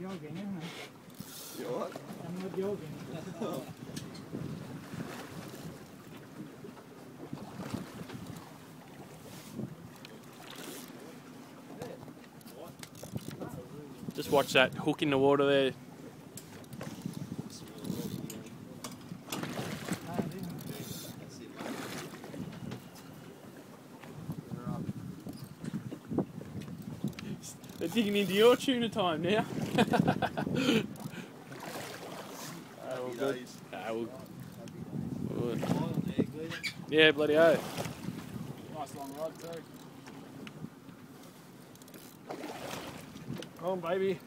Jogging, isn't it? You what? I'm not jogging. Just watch that hook in the water there. They're digging into your tuna time now. Happy days. Yeah, bloody hell. Nice long rod too. Come on, baby.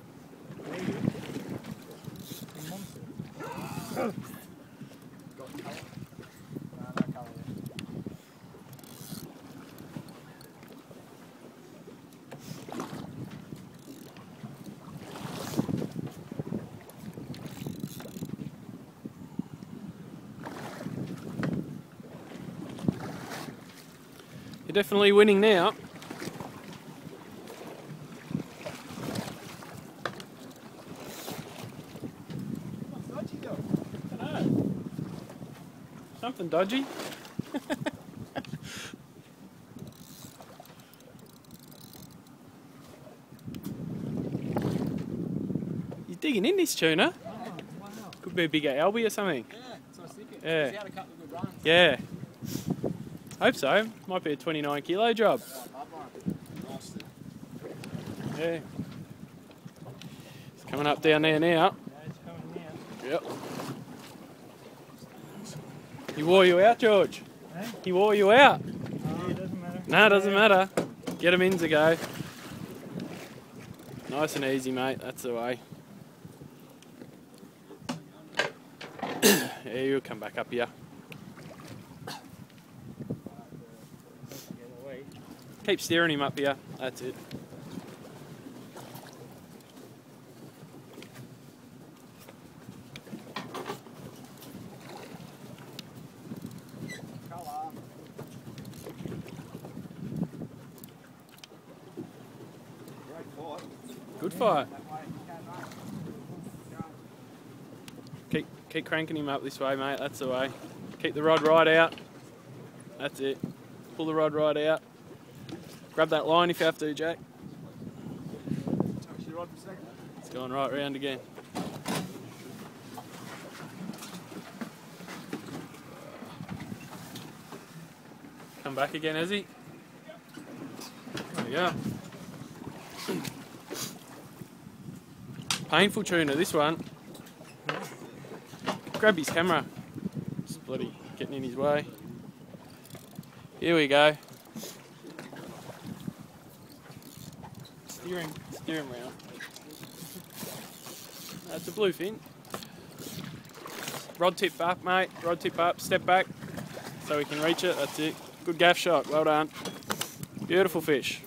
You're definitely winning now. Something dodgy. You're digging in this tuna. Oh, wow. Could be a bigger albie or something. Yeah, so I was thinking. Yeah. He had a couple of good runs. Yeah. Hope so. Might be a 29 kilo job. Yeah. It's coming up down there now. Yeah, it's coming now. Yep. He wore you out, George. Eh? He wore you out. Oh, it doesn't matter. No, it doesn't matter. Get him in to go. Nice and easy, mate. That's the way. Yeah, you'll come back up here. Keep steering him up here. That's it. Good fight. Keep cranking him up this way, mate. That's the way. Keep the rod right out. That's it. Pull the rod right out. Grab that line if you have to, Jack. It's going right round again. Come back again, has he? There we go. Painful tuna, this one. Grab his camera. It's bloody getting in his way. Here we go. Steer him round. That's a bluefin. Rod tip up, mate. Rod tip up. Step back so we can reach it. That's it. Good gaff shot. Well done. Beautiful fish.